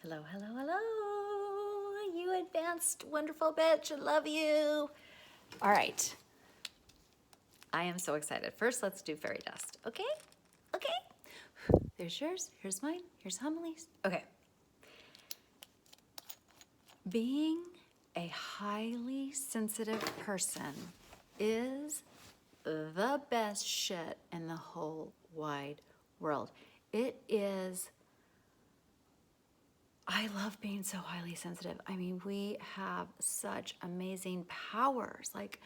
Hello, hello, hello. You advanced wonderful bitch. I love you. All right. I am so excited. First, let's do fairy dust. Okay? Okay. There's yours. Here's mine. Here's Humbly's. Okay. Being a highly sensitive person is the best shit in the whole wide world. It is. I love being so highly sensitive. I mean, we have such amazing powers. Like,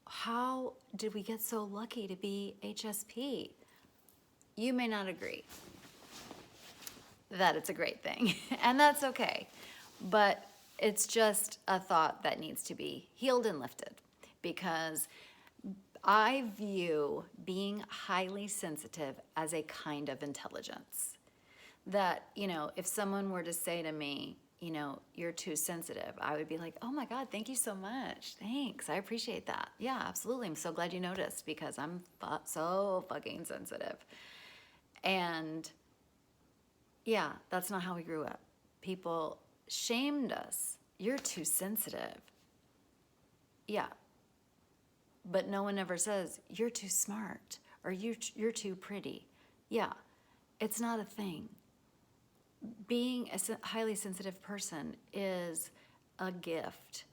how did we get so lucky to be HSP? You may not agree that it's a great thing, and that's okay. But it's just a thought that needs to be healed and lifted, because I view being highly sensitive as a kind of intelligence. That, if someone were to say to me, you're too sensitive, I would be like, oh my God, thank you so much. Thanks. I appreciate that. Yeah, absolutely. I'm so glad you noticed, because I'm so fucking sensitive. And yeah, that's not how we grew up. People shamed us. You're too sensitive. Yeah. But no one ever says, you're too smart, or you're too pretty. Yeah. It's not a thing. Being a highly sensitive person is a gift,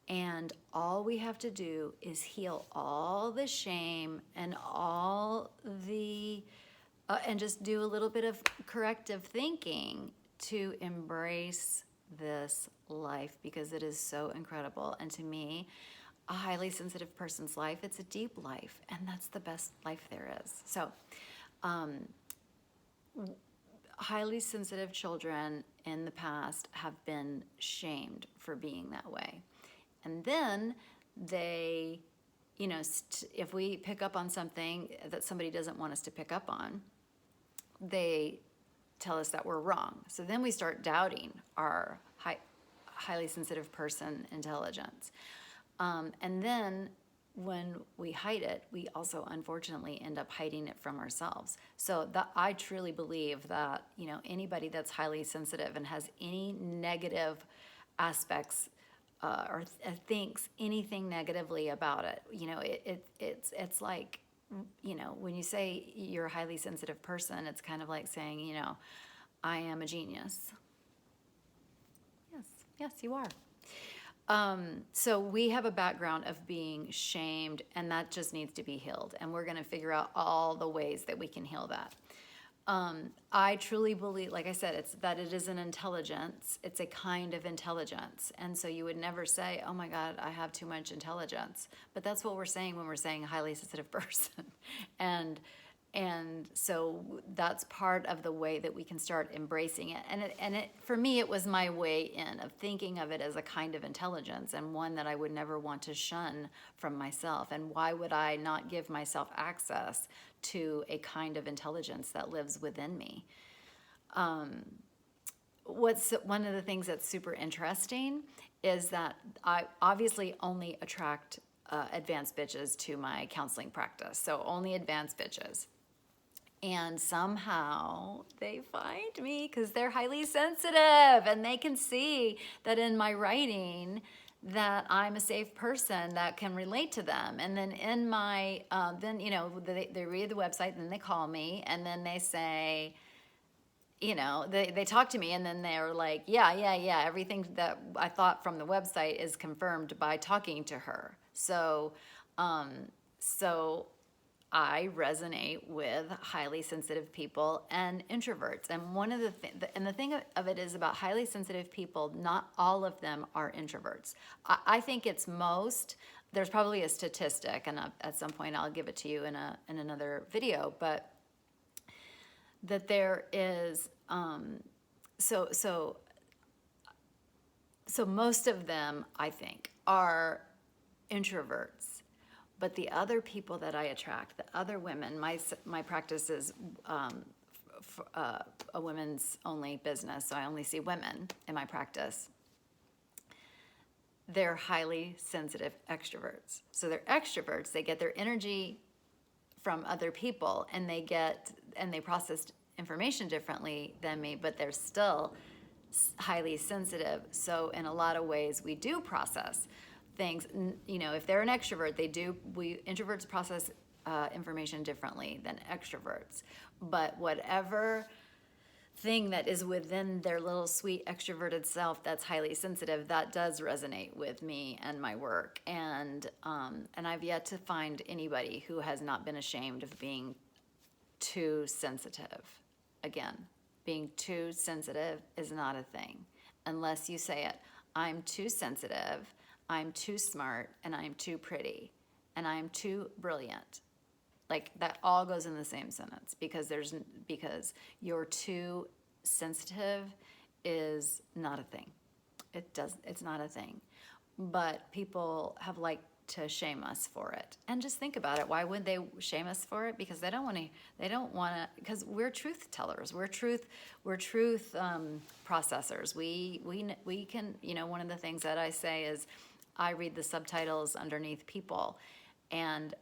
and all we have to do is heal all the shame and all the and just do a little bit of corrective thinking to embrace this life, because it is so incredible. And to me, a highly sensitive person's life, it's a deep life, and that's the best life there is. So highly sensitive children in the past have been shamed for being that way. And then they, if we pick up on something that somebody doesn't want us to pick up on, they tell us that we're wrong. So then we start doubting our highly sensitive person intelligence. And then when we hide it, we also unfortunately end up hiding it from ourselves. So I truly believe that, anybody that's highly sensitive and has any negative aspects or thinks anything negatively about it, it's like, when you say you're a highly sensitive person, it's kind of like saying, I am a genius. Yes, you are. So we have a background of being shamed, and that just needs to be healed. And we're going to figure out all the ways that we can heal that. I truly believe, like I said, that it is an intelligence. It's a kind of intelligence. And so you would never say, oh my God, I have too much intelligence. But that's what we're saying when we're saying a highly sensitive person. And so that's part of the way that we can start embracing it. And for me, it was my way in of thinking of it as a kind of intelligence, and one that I would never want to shun from myself. And why would I not give myself access to a kind of intelligence that lives within me? What's one of the things that's super interesting is that I obviously only attract advanced bitches to my counseling practice. So only advanced bitches. And somehow they find me because they're highly sensitive, and they can see that in my writing that I'm a safe person that can relate to them. And then in my, they read the website, and then they call me, and then they say, they talk to me, and then they're like, yeah, everything that I thought from the website is confirmed by talking to her. So I resonate with highly sensitive people and introverts. And one of the thing of it is about highly sensitive people, not all of them are introverts. I think it's most. There's probably a statistic, and at some point I'll give it to you in another video, but that there is so most of them, I think, are introverts. But the other people that I attract, the other women, my practice is a women's only business, so I only see women in my practice. They're highly sensitive extroverts. So they're extroverts. They get their energy from other people, and they process information differently than me, but they're still highly sensitive. So in a lot of ways, we do process things. You know, if they're an extrovert, introverts process information differently than extroverts. But whatever thing that is within their little sweet extroverted self that's highly sensitive, that does resonate with me and my work. And I've yet to find anybody who has not been ashamed of being too sensitive. Again, being too sensitive is not a thing unless you say it. I'm too sensitive, I'm too smart, and I'm too pretty, and I'm too brilliant. Like that all goes in the same sentence because you're too sensitive is not a thing. It's not a thing. But people have liked to shame us for it. And just think about it. Why would they shame us for it? Because they don't want to, because we're truth tellers. We're truth processors. We can, you know, one of the things that I say is I read the subtitles underneath people. And,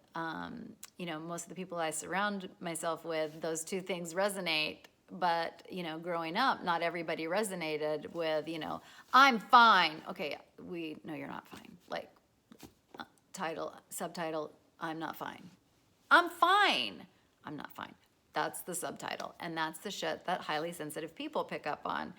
you know, most of the people I surround myself with, those two things resonate. But, you know, growing up, not everybody resonated with, you know, I'm fine. Okay, no, you're not fine. Like, subtitle, I'm not fine. I'm fine. I'm not fine. That's the subtitle. And that's the shit that highly sensitive people pick up on.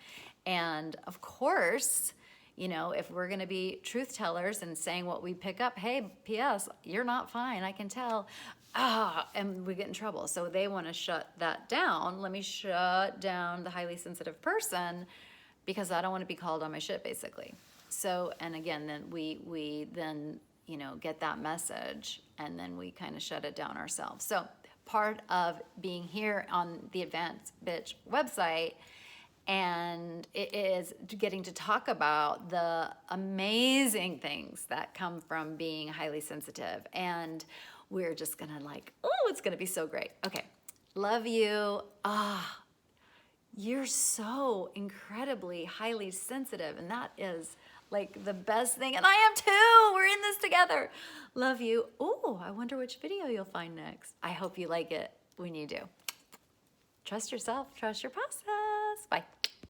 And of course, you know, if we're going to be truth tellers and saying what we pick up, hey, P.S., you're not fine, I can tell. And we get in trouble. So they want to shut that down. Let me shut down the highly sensitive person because I don't want to be called on my shit, basically. So, and again, then we then, you know, get that message and then we kind of shut it down ourselves. So part of being here on the Advanced Bitch website and it is getting to talk about the amazing things that come from being highly sensitive. And we're just gonna it's gonna be so great. Okay, love you. You're so incredibly highly sensitive, and that is like the best thing. And I am too. We're in this together. Love you. Oh, I wonder which video you'll find next. I hope you like it when you do. Trust yourself, trust your process. Bye.